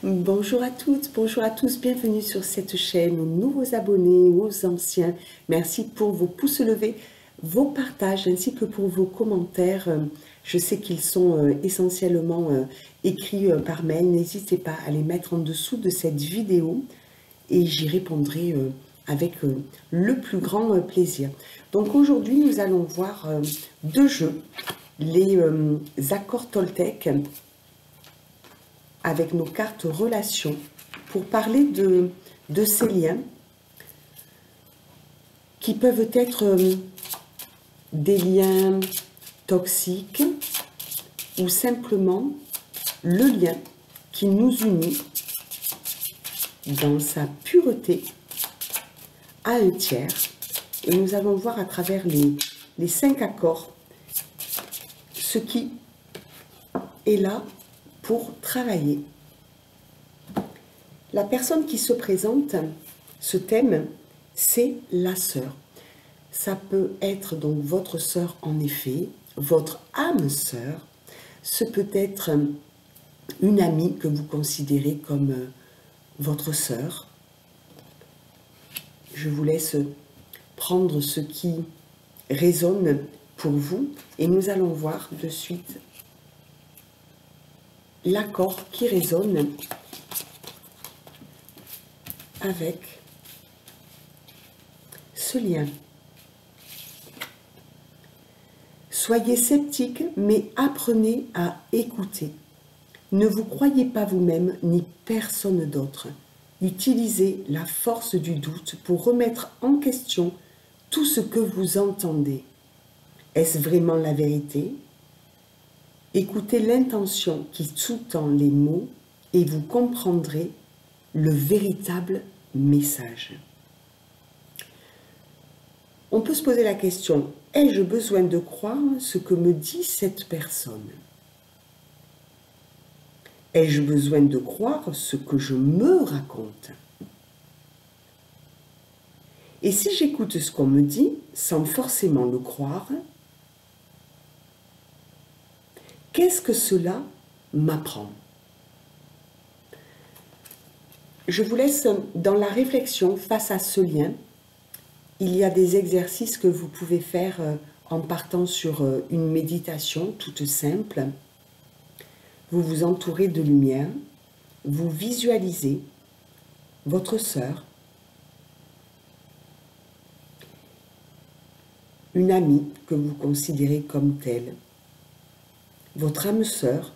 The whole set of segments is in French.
Bonjour à toutes, bonjour à tous, bienvenue sur cette chaîne, aux nouveaux abonnés, aux anciens. Merci pour vos pouces levés, vos partages ainsi que pour vos commentaires. Je sais qu'ils sont essentiellement écrits par mail. N'hésitez pas à les mettre en dessous de cette vidéo et j'y répondrai avec le plus grand plaisir. Donc aujourd'hui, nous allons voir deux jeux, les accords Toltec avec nos cartes relations pour parler de ces liens qui peuvent être des liens toxiques ou simplement le lien qui nous unit dans sa pureté à un tiers. Et nous allons voir à travers les 5 accords ce qui est là pour travailler. La personne qui se présente, ce thème, c'est la sœur. Ça peut être donc votre sœur en effet, votre âme sœur. Ce peut être une amie que vous considérez comme votre sœur. Je vous laisse prendre ce qui résonne pour vous et nous allons voir de suite l'accord qui résonne avec ce lien. Soyez sceptiques, mais apprenez à écouter. Ne vous croyez pas vous-même ni personne d'autre. Utilisez la force du doute pour remettre en question tout ce que vous entendez. Est-ce vraiment la vérité ? Écoutez l'intention qui sous-tend les mots et vous comprendrez le véritable message. On peut se poser la question, ai-je besoin de croire ce que me dit cette personne? Ai-je besoin de croire ce que je me raconte? Et si j'écoute ce qu'on me dit sans forcément le croire, qu'est-ce que cela m'apprend? Je vous laisse dans la réflexion face à ce lien. Il y a des exercices que vous pouvez faire en partant sur une méditation toute simple. Vous vous entourez de lumière, vous visualisez votre sœur, une amie que vous considérez comme telle, votre âme sœur,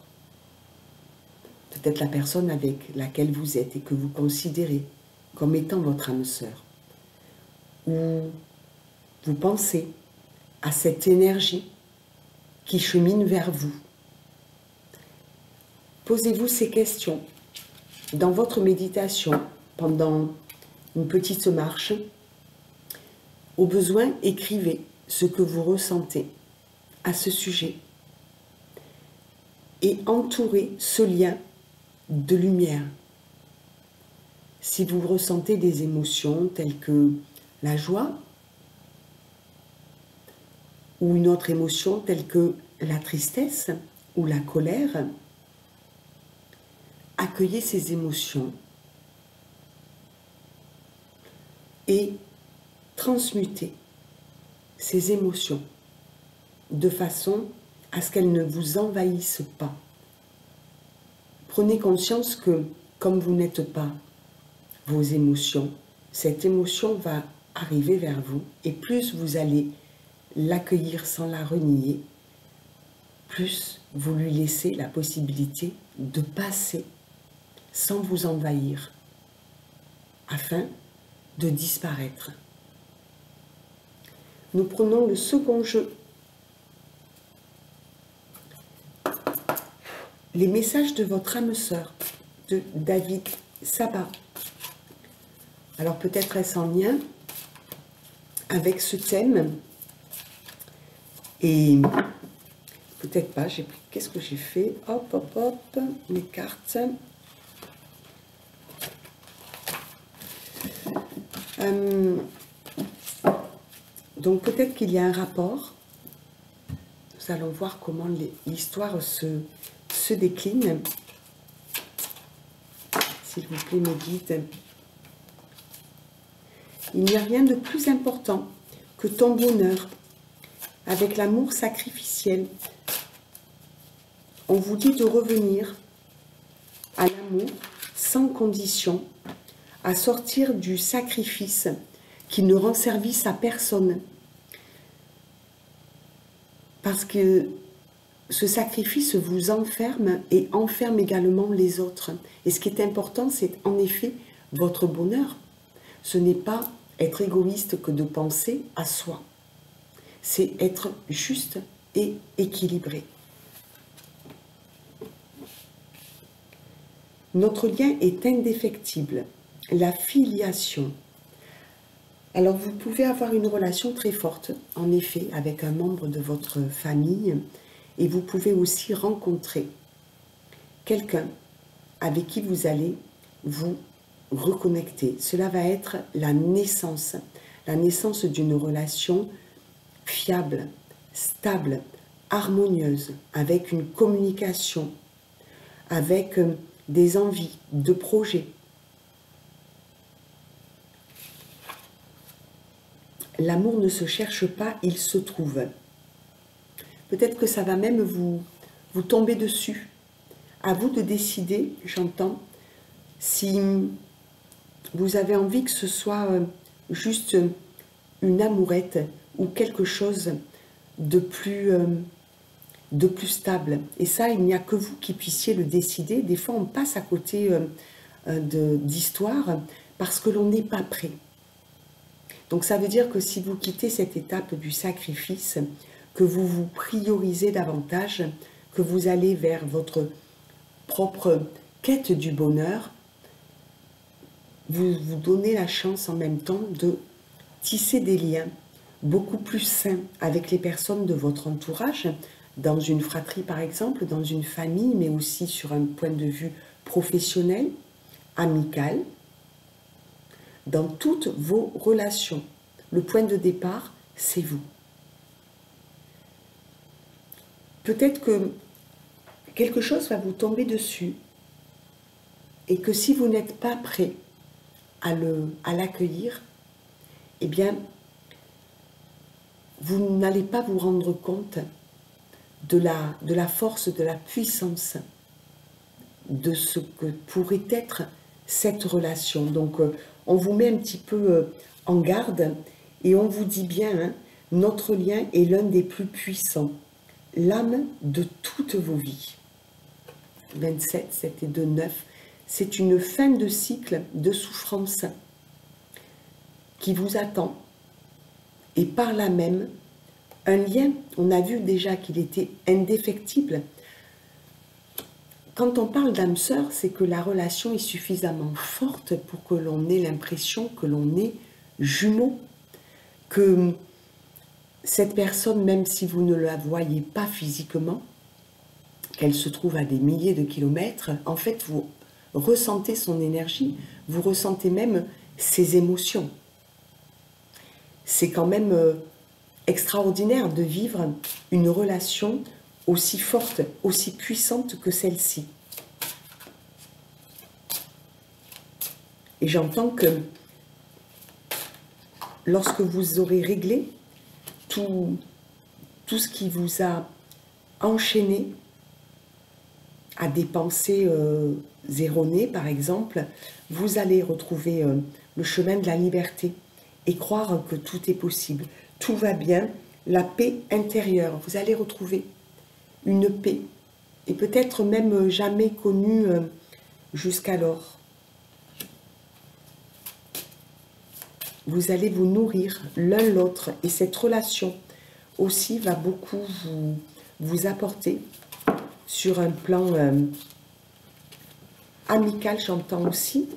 peut-être la personne avec laquelle vous êtes et que vous considérez comme étant votre âme sœur. Ou vous pensez à cette énergie qui chemine vers vous. Posez-vous ces questions dans votre méditation pendant une petite marche. Au besoin, écrivez ce que vous ressentez à ce sujet et entourez ce lien de lumière. Si vous ressentez des émotions telles que la joie ou une autre émotion telle que la tristesse ou la colère, accueillez ces émotions et transmutez ces émotions de façon à ce qu'elles ne vous envahissent pas. Prenez conscience que, comme vous n'êtes pas vos émotions, cette émotion va arriver vers vous et plus vous allez l'accueillir sans la renier, plus vous lui laissez la possibilité de passer sans vous envahir, afin de disparaître. Nous prenons le second jeu. Les messages de votre âme sœur, de David Sabat. Alors peut-être est-ce en lien avec ce thème et peut-être pas. Qu'est-ce que j'ai fait? Hop, hop, hop, mes cartes. Donc peut-être qu'il y a un rapport. Nous allons voir comment l'histoire se décline. s'il vous plaît, mes guides. Il n'y a rien de plus important que ton bonheur, avec l'amour sacrificiel. On vous dit de revenir à l'amour sans condition, à sortir du sacrifice qui ne rend service à personne. Parce que ce sacrifice vous enferme et enferme également les autres. Et ce qui est important, c'est en effet votre bonheur. Ce n'est pas être égoïste que de penser à soi. C'est être juste et équilibré. Notre lien est indéfectible. La filiation. Alors vous pouvez avoir une relation très forte, en effet, avec un membre de votre famille, et vous pouvez aussi rencontrer quelqu'un avec qui vous allez vous reconnecter. Cela va être la naissance d'une relation fiable, stable, harmonieuse, avec une communication, avec des envies, de projets. L'amour ne se cherche pas, il se trouve. Peut-être que ça va même vous tomber dessus. À vous de décider, j'entends, si vous avez envie que ce soit juste une amourette ou quelque chose de plus stable. Et ça, il n'y a que vous qui puissiez le décider. Des fois, on passe à côté d'histoires parce que l'on n'est pas prêt. Donc ça veut dire que si vous quittez cette étape du sacrifice, que vous vous priorisez davantage, que vous allez vers votre propre quête du bonheur, vous vous donnez la chance en même temps de tisser des liens beaucoup plus sains avec les personnes de votre entourage, dans une fratrie par exemple, dans une famille, mais aussi sur un point de vue professionnel, amical, dans toutes vos relations. Le point de départ, c'est vous. Peut-être que quelque chose va vous tomber dessus et que si vous n'êtes pas prêt à l'accueillir, eh bien, vous n'allez pas vous rendre compte de la force, de la puissance de ce que pourrait être cette relation. Donc, on vous met un petit peu en garde et on vous dit bien, hein, notre lien est l'un des plus puissants, l'âme de toutes vos vies. 27, 7 et 2, 9. C'est une fin de cycle de souffrance qui vous attend. Et par là même, un lien, on a vu déjà qu'il était indéfectible. Quand on parle d'âme sœur, c'est que la relation est suffisamment forte pour que l'on ait l'impression que l'on est jumeaux, que cette personne, même si vous ne la voyez pas physiquement, qu'elle se trouve à des milliers de kilomètres, en fait, vous ressentez son énergie, vous ressentez même ses émotions. C'est quand même extraordinaire de vivre une relation aussi forte, aussi puissante que celle-ci. Et j'entends que lorsque vous aurez réglé tout ce qui vous a enchaîné à des pensées erronées, par exemple, vous allez retrouver le chemin de la liberté et croire que tout est possible. Tout va bien, la paix intérieure. Vous allez retrouver une paix, et peut-être même jamais connue jusqu'alors. Vous allez vous nourrir l'un l'autre, et cette relation aussi va beaucoup vous apporter sur un plan amical, j'entends aussi.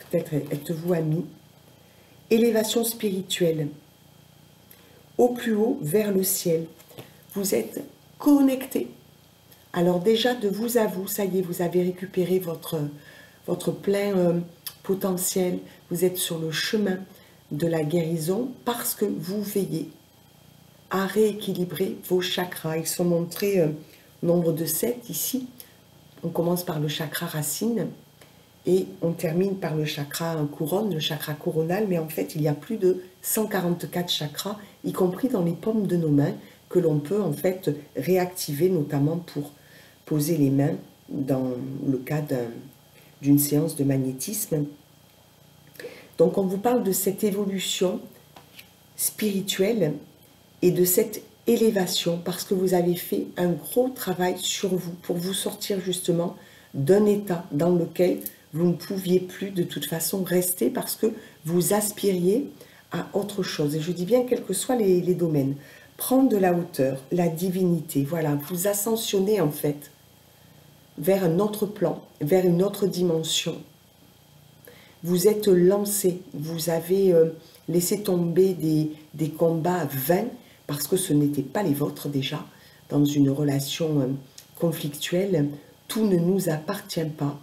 Peut-être êtes-vous amis. Élévation spirituelle. Au plus haut, vers le ciel. Vous êtes connectés. Alors déjà, de vous à vous, ça y est, vous avez récupéré votre plein potentiel. Vous êtes sur le chemin de la guérison parce que vous veillez à rééquilibrer vos chakras. Ils sont montrés au nombre de 7 ici. On commence par le chakra racine et on termine par le chakra couronne, le chakra coronal, mais en fait il y a plus de 144 chakras, y compris dans les paumes de nos mains, que l'on peut en fait réactiver, notamment pour poser les mains dans le cas d'une séance de magnétisme. Donc on vous parle de cette évolution spirituelle et de cette élévation parce que vous avez fait un gros travail sur vous pour vous sortir justement d'un état dans lequel vous ne pouviez plus de toute façon rester parce que vous aspiriez à autre chose. Et je dis bien quels que soient les domaines. Prendre de la hauteur, la divinité, voilà, vous ascensionnez en fait vers un autre plan, vers une autre dimension. Vous êtes lancé, vous avez laissé tomber des combats vains parce que ce n'étaient pas les vôtres déjà. Dans une relation conflictuelle, tout ne nous appartient pas.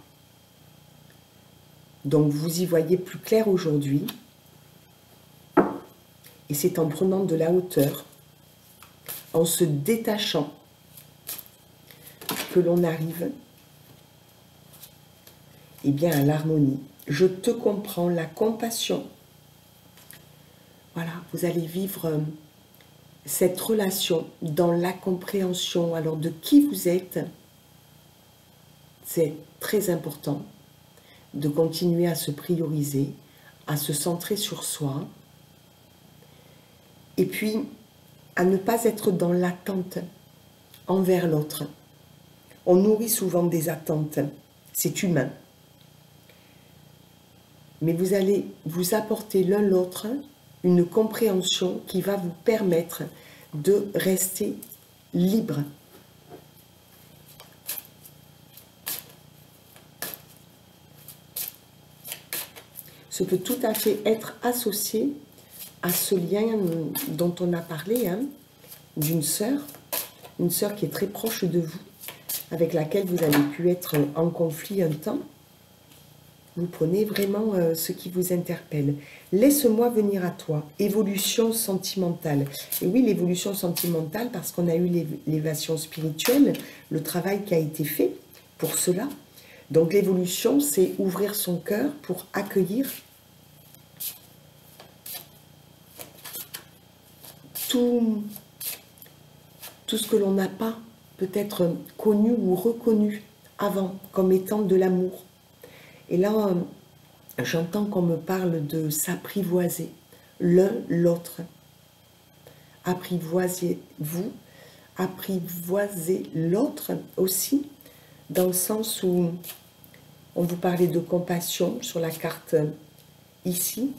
Donc vous y voyez plus clair aujourd'hui. Et c'est en prenant de la hauteur, en se détachant, que l'on arrive eh bien, à l'harmonie. Je te comprends, la compassion. Voilà, vous allez vivre cette relation dans la compréhension. Alors, de qui vous êtes, c'est très important de continuer à se prioriser, à se centrer sur soi, et puis à ne pas être dans l'attente envers l'autre. On nourrit souvent des attentes, c'est humain. Mais vous allez vous apporter l'un l'autre une compréhension qui va vous permettre de rester libre. Ce peut tout à fait être associé à ce lien dont on a parlé, hein, d'une sœur, une sœur qui est très proche de vous, avec laquelle vous avez pu être en conflit un temps. Vous prenez vraiment ce qui vous interpelle. Laisse-moi venir à toi. Évolution sentimentale. Et oui, l'évolution sentimentale, parce qu'on a eu l'élévation spirituelle, le travail qui a été fait pour cela. Donc l'évolution, c'est ouvrir son cœur pour accueillir tout ce que l'on n'a pas peut-être connu ou reconnu avant comme étant de l'amour. Et là, j'entends qu'on me parle de s'apprivoiser l'un l'autre. Apprivoisez-vous, apprivoisez l'autre aussi, dans le sens où on vous parlait de compassion sur la carte ici,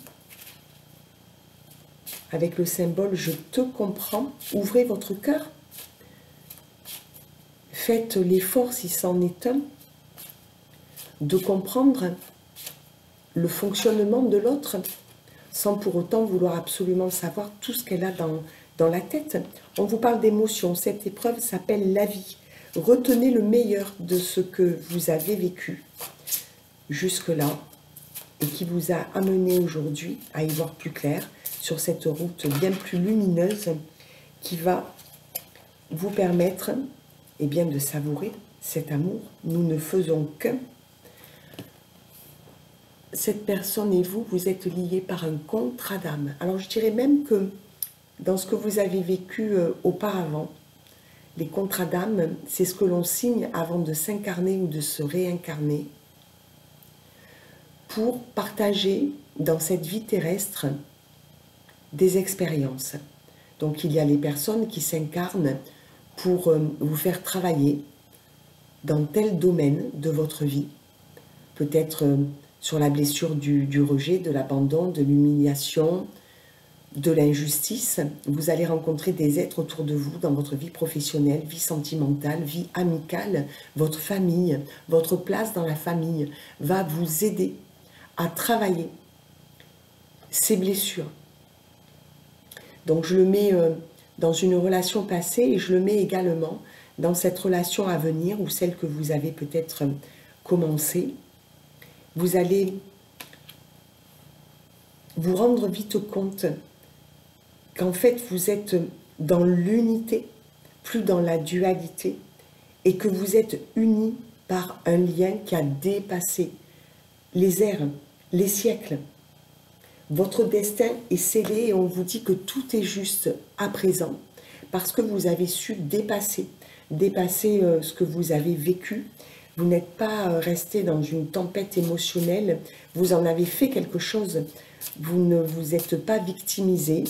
avec le symbole « Je te comprends », ouvrez votre cœur. Faites l'effort, si c'en est un, de comprendre le fonctionnement de l'autre, sans pour autant vouloir absolument savoir tout ce qu'elle a dans la tête. On vous parle d'émotions. Cette épreuve s'appelle la vie. Retenez le meilleur de ce que vous avez vécu jusque-là et qui vous a amené aujourd'hui à y voir plus clair sur cette route bien plus lumineuse qui va vous permettre eh bien, de savourer cet amour. Nous ne faisons qu'un. Cette personne et vous, vous êtes liés par un contrat d'âme. Alors je dirais même que dans ce que vous avez vécu auparavant, les contrats d'âme, c'est ce que l'on signe avant de s'incarner ou de se réincarner pour partager dans cette vie terrestre des expériences. Donc il y a les personnes qui s'incarnent pour vous faire travailler dans tel domaine de votre vie, peut-être sur la blessure du rejet, de l'abandon, de l'humiliation, de l'injustice. Vous allez rencontrer des êtres autour de vous dans votre vie professionnelle, vie sentimentale, vie amicale. Votre famille, votre place dans la famille va vous aider à travailler ces blessures. Donc je le mets dans une relation passée et je le mets également dans cette relation à venir ou celle que vous avez peut-être commencée. Vous allez vous rendre vite compte qu'en fait vous êtes dans l'unité, plus dans la dualité, et que vous êtes unis par un lien qui a dépassé les ères, les siècles. Votre destin est scellé et on vous dit que tout est juste à présent parce que vous avez su dépasser ce que vous avez vécu. Vous n'êtes pas resté dans une tempête émotionnelle, vous en avez fait quelque chose. Vous ne vous êtes pas victimisé,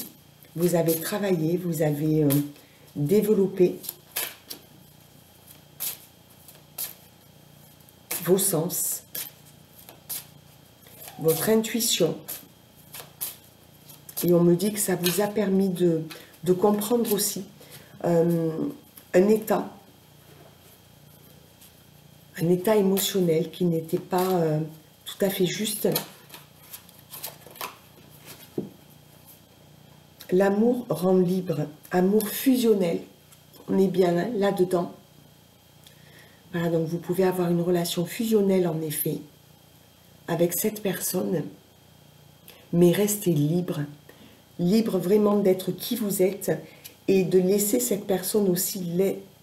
vous avez travaillé, vous avez développé vos sens, votre intuition. Et on me dit que ça vous a permis de comprendre aussi un état émotionnel qui n'était pas tout à fait juste. L'amour rend libre, amour fusionnel, on est bien hein, là-dedans. Voilà, donc vous pouvez avoir une relation fusionnelle en effet avec cette personne, mais restez libre. Libre vraiment d'être qui vous êtes et de laisser cette personne aussi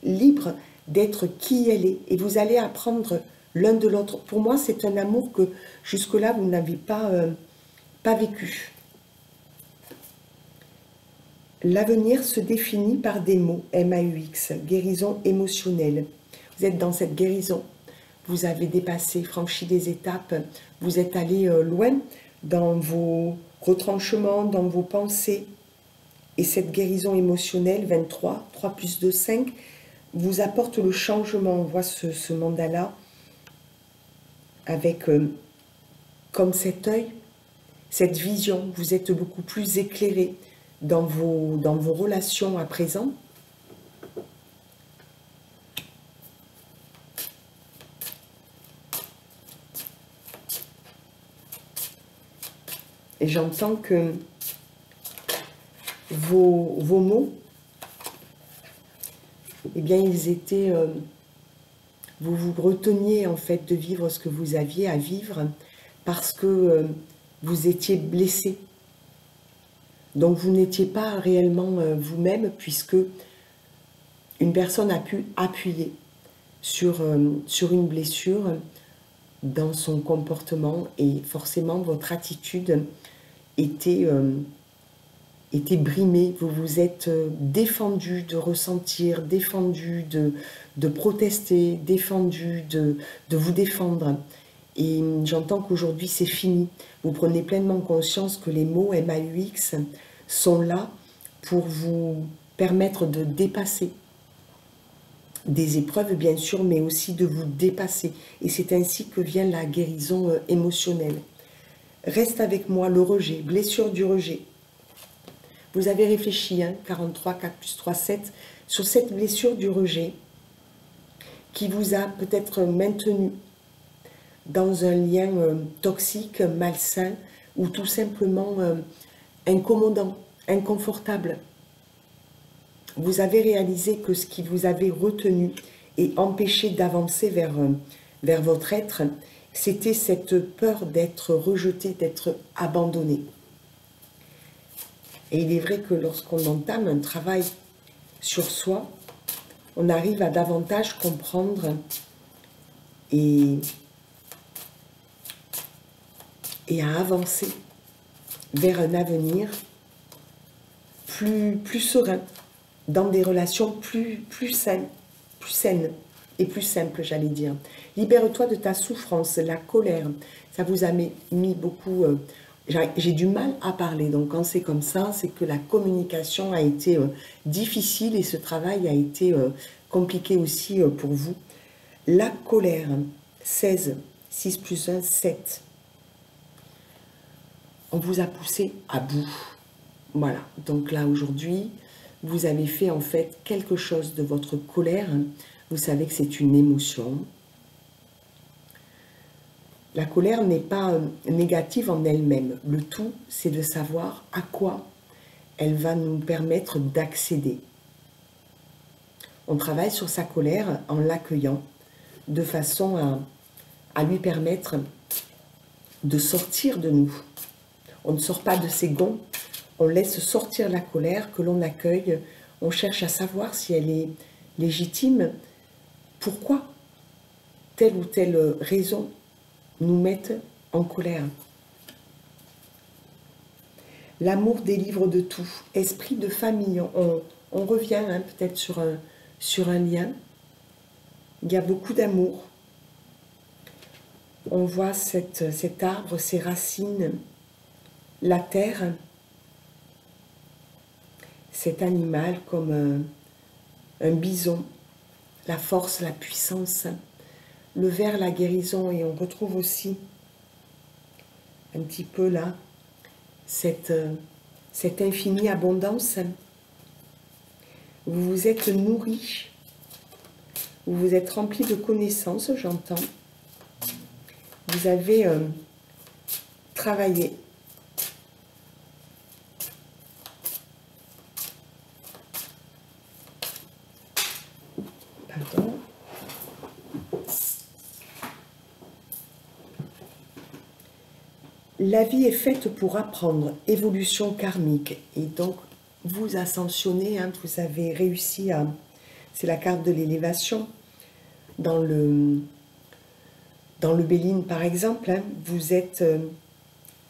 libre d'être qui elle est. Et vous allez apprendre l'un de l'autre. Pour moi, c'est un amour que jusque-là, vous n'avez pas vécu. L'avenir se définit par des mots, MAUX, guérison émotionnelle. Vous êtes dans cette guérison. Vous avez dépassé, franchi des étapes. Vous êtes allé loin dans vos retranchements, dans vos pensées. Et cette guérison émotionnelle, 23, 3 plus 2, 5, vous apporte le changement. On voit ce mandala avec comme cet œil, cette vision. Vous êtes beaucoup plus éclairé dans vos relations à présent. Et j'entends que vos mots, eh bien, ils étaient... vous vous reteniez, en fait, de vivre ce que vous aviez à vivre parce que vous étiez blessé. Donc, vous n'étiez pas réellement vous-même puisque une personne a pu appuyer sur une blessure dans son comportement et forcément, votre attitude était brimé, vous vous êtes défendu de ressentir, défendu de protester, défendu de vous défendre. Et j'entends qu'aujourd'hui c'est fini. Vous prenez pleinement conscience que les mots MAUX sont là pour vous permettre de dépasser des épreuves bien sûr, mais aussi de vous dépasser. Et c'est ainsi que vient la guérison émotionnelle. Reste avec moi le rejet, blessure du rejet. Vous avez réfléchi, hein, 43, 4 plus 3, 7, sur cette blessure du rejet qui vous a peut-être maintenu dans un lien toxique, malsain, ou tout simplement incommodant, inconfortable. Vous avez réalisé que ce qui vous avait retenu et empêché d'avancer vers votre être, c'était cette peur d'être rejeté, d'être abandonné. Et il est vrai que lorsqu'on entame un travail sur soi, on arrive à davantage comprendre et à avancer vers un avenir plus serein, dans des relations plus saines et plus simples, j'allais dire. Libère-toi de ta souffrance, la colère. Ça vous a mis beaucoup... j'ai du mal à parler, donc quand c'est comme ça, c'est que la communication a été difficile et ce travail a été compliqué aussi pour vous. La colère, 16, 6 plus 1, 7. On vous a poussé à bout. Voilà, donc là aujourd'hui, vous avez fait en fait quelque chose de votre colère. Vous savez que c'est une émotion. La colère n'est pas négative en elle-même. Le tout, c'est de savoir à quoi elle va nous permettre d'accéder. On travaille sur sa colère en l'accueillant de façon à lui permettre de sortir de nous. On ne sort pas de ses gonds, on laisse sortir la colère que l'on accueille. On cherche à savoir si elle est légitime. Pourquoi telle ou telle raison nous mettent en colère. L'amour délivre de tout. Esprit de famille, on revient hein, peut-être sur un lien. Il y a beaucoup d'amour. On voit cet arbre, ses racines, la terre, cet animal comme un bison, la force, la puissance, le vert, la guérison, et on retrouve aussi un petit peu là cette infinie abondance. Vous vous êtes nourri, vous vous êtes rempli de connaissances, j'entends. Vous avez travaillé. Pardon. La vie est faite pour apprendre, évolution karmique. Et donc, vous ascensionnez, hein, vous avez réussi à... C'est la carte de l'élévation. Dans le Béline, par exemple, hein, vous êtes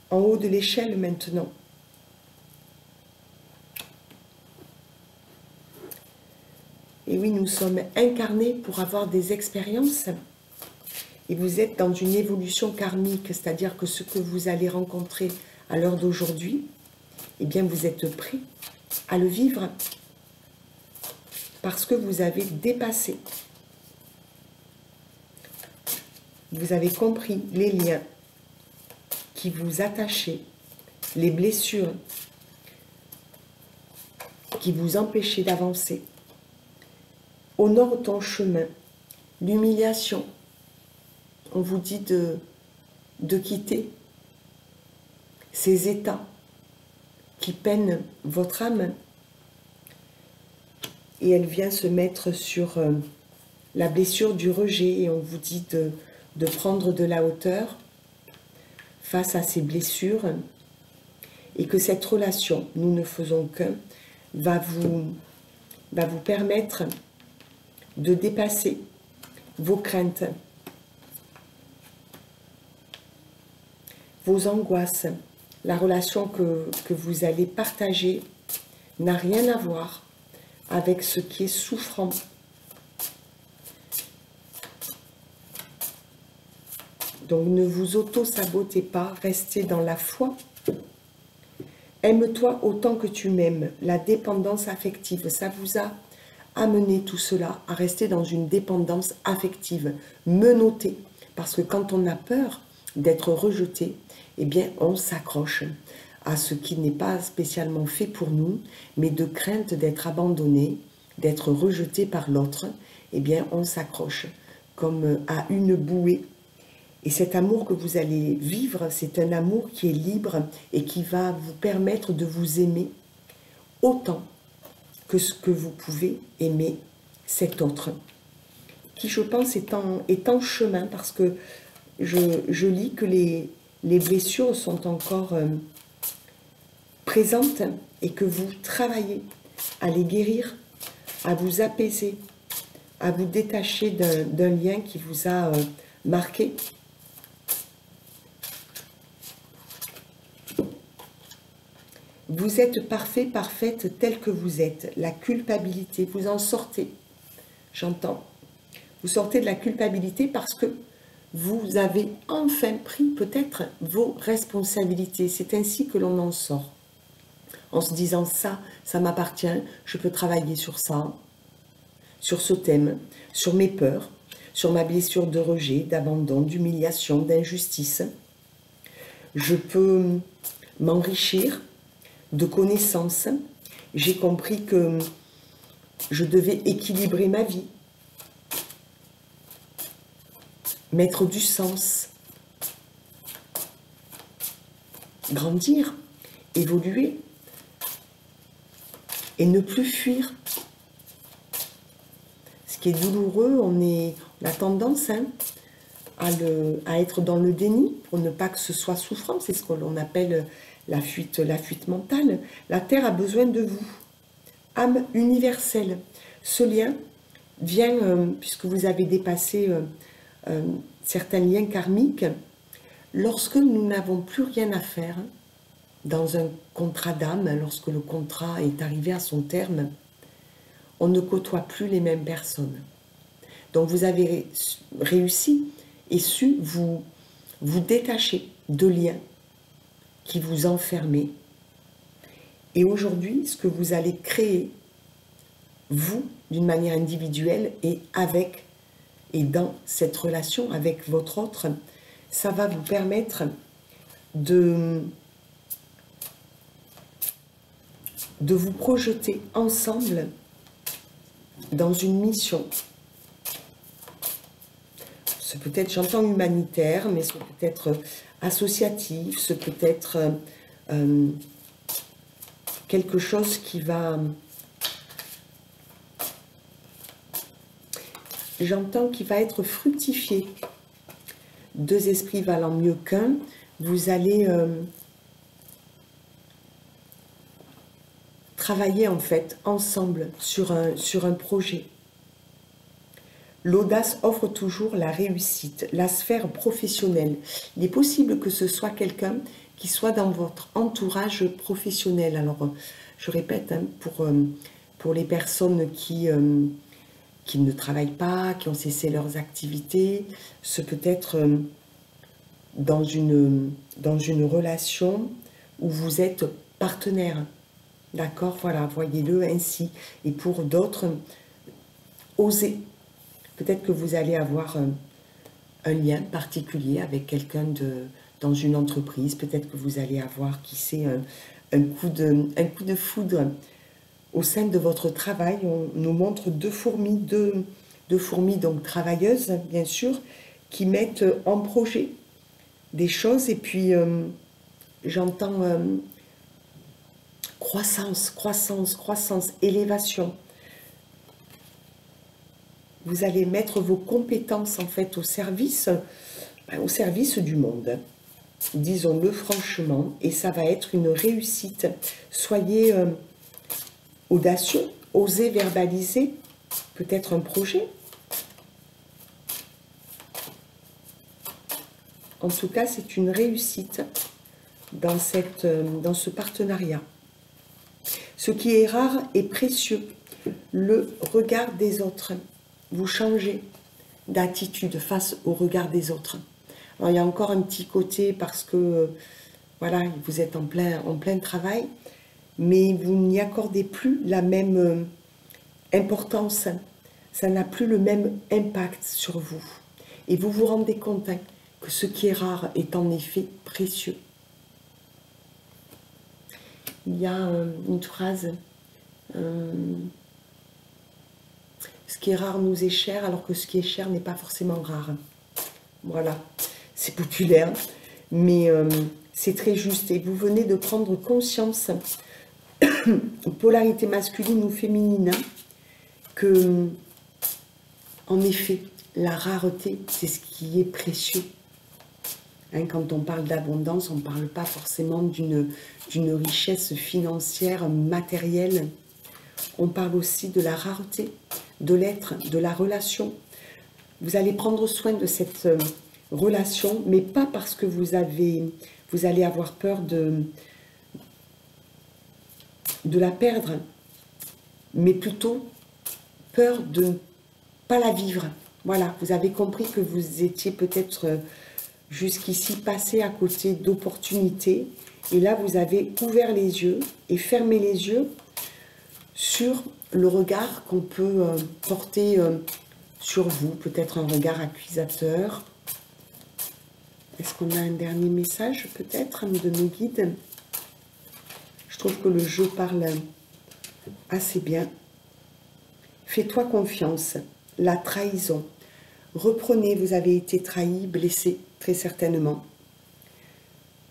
en haut de l'échelle maintenant. Et oui, nous sommes incarnés pour avoir des expériences. Et vous êtes dans une évolution karmique, c'est-à-dire que ce que vous allez rencontrer à l'heure d'aujourd'hui, eh bien, vous êtes prêt à le vivre parce que vous avez dépassé. Vous avez compris les liens qui vous attachaient, les blessures qui vous empêchaient d'avancer. Honore ton chemin, l'humiliation. On vous dit de quitter ces états qui peinent votre âme. Et elle vient se mettre sur la blessure du rejet. Et on vous dit de prendre de la hauteur face à ces blessures. Et que cette relation, nous ne faisons qu'un, va vous permettre de dépasser vos craintes, vos angoisses. La relation que vous allez partager n'a rien à voir avec ce qui est souffrant. Donc ne vous auto-sabotez pas, restez dans la foi. Aime-toi autant que tu m'aimes. La dépendance affective, ça vous a amené tout cela à rester dans une dépendance affective, menottée. Parce que quand on a peur d'être rejeté, eh bien on s'accroche à ce qui n'est pas spécialement fait pour nous, mais de crainte d'être abandonné, d'être rejeté par l'autre, eh bien on s'accroche comme à une bouée. Et cet amour que vous allez vivre, c'est un amour qui est libre et qui va vous permettre de vous aimer autant que ce que vous pouvez aimer cet autre, qui je pense est en chemin, parce que je lis que les blessures sont encore présentes et que vous travaillez à les guérir, à vous apaiser, à vous détacher d'un lien qui vous a marqué. Vous êtes parfait, parfaite tel que vous êtes. La culpabilité, vous en sortez, j'entends. Vous sortez de la culpabilité parce que vous avez enfin pris peut-être vos responsabilités. C'est ainsi que l'on en sort. En se disant ça m'appartient, je peux travailler sur ça, sur ce thème, sur mes peurs, sur ma blessure de rejet, d'abandon, d'humiliation, d'injustice. Je peux m'enrichir de connaissances. J'ai compris que je devais équilibrer ma vie, mettre du sens, grandir, évoluer et ne plus fuir. Ce qui est douloureux, on a tendance à être dans le déni pour ne pas que ce soit souffrant. C'est ce que l'on appelle la fuite mentale. La Terre a besoin de vous. Âme universelle. Ce lien vient, puisque vous avez dépassé certains liens karmiques, lorsque nous n'avons plus rien à faire dans un contrat d'âme, lorsque le contrat est arrivé à son terme, on ne côtoie plus les mêmes personnes. Donc vous avez réussi et su vous détacher de liens qui vous enfermaient. Et aujourd'hui, ce que vous allez créer, vous, d'une manière individuelle et avec et dans cette relation avec votre autre, ça va vous permettre de vous projeter ensemble dans une mission. C'est peut-être, j'entends humanitaire, mais c'est peut-être associatif, c'est peut-être quelque chose qui va... J'entends qu'il va être fructifié. Deux esprits valant mieux qu'un, vous allez travailler en fait ensemble sur un projet. L'audace offre toujours la réussite, la sphère professionnelle. Il est possible que ce soit quelqu'un qui soit dans votre entourage professionnel. Alors, je répète, hein, pour les personnes qui ne travaillent pas, qui ont cessé leurs activités, ce peut être dans une relation où vous êtes partenaire. D'accord, voilà, voyez-le ainsi. Et pour d'autres, osez. Peut-être que vous allez avoir un lien particulier avec quelqu'un dans une entreprise. Peut-être que vous allez avoir, qui sait, un coup de foudre au sein de votre travail. On nous montre deux fourmis donc travailleuses, bien sûr, qui mettent en projet des choses. Et puis, j'entends croissance, élévation. Vous allez mettre vos compétences en fait au service du monde, disons-le franchement, et ça va être une réussite. Soyez audacieux, osez verbaliser peut-être un projet. En tout cas, c'est une réussite dans ce partenariat. Ce qui est rare est précieux, le regard des autres. Vous changez d'attitude face au regard des autres. Alors, il y a encore un petit côté parce que, voilà, vous êtes en plein travail, mais vous n'y accordez plus la même importance. Ça n'a plus le même impact sur vous. Et vous vous rendez compte que ce qui est rare est en effet précieux. Il y a une phrase... ce qui est rare nous est cher, alors que ce qui est cher n'est pas forcément rare. Voilà, c'est populaire, mais c'est très juste. Et vous venez de prendre conscience, polarité masculine ou féminine, que, en effet, la rareté, c'est ce qui est précieux. Hein, quand on parle d'abondance, on ne parle pas forcément d'une richesse financière, matérielle. On parle aussi de la rareté, de l'être, de la relation. Vous allez prendre soin de cette relation, mais pas parce que vous allez avoir peur de la perdre, mais plutôt peur de ne pas la vivre. Voilà, vous avez compris que vous étiez peut-être jusqu'ici passé à côté d'opportunités, et là vous avez ouvert les yeux et fermé les yeux sur le regard qu'on peut porter sur vous, peut-être un regard accusateur. Est-ce qu'on a un dernier message, peut-être, de nos guides? Je trouve que le jeu parle assez bien. Fais-toi confiance, la trahison. Reprenez, vous avez été trahi, blessé, très certainement.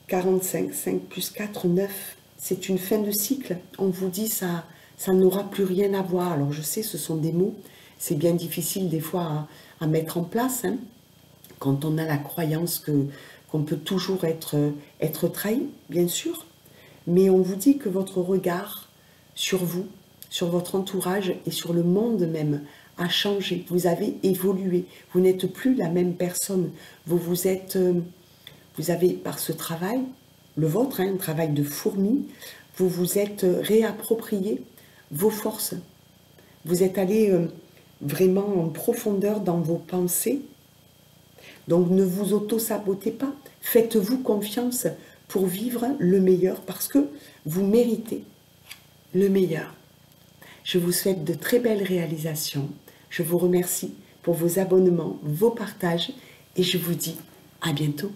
45, 5 plus 4, 9. C'est une fin de cycle. On vous dit ça n'aura plus rien à voir. Alors je sais, ce sont des mots, c'est bien difficile des fois à mettre en place, hein, quand on a la croyance qu'on peut toujours être trahi, bien sûr. Mais on vous dit que votre regard sur vous, sur votre entourage et sur le monde même a changé, vous avez évolué, vous n'êtes plus la même personne. Vous avez par ce travail, le vôtre, un travail de fourmi, vous vous êtes réapproprié vos forces. Vous êtes allé vraiment en profondeur dans vos pensées. Donc ne vous auto-sabotez pas. Faites-vous confiance pour vivre le meilleur parce que vous méritez le meilleur. Je vous souhaite de très belles réalisations. Je vous remercie pour vos abonnements, vos partages et je vous dis à bientôt.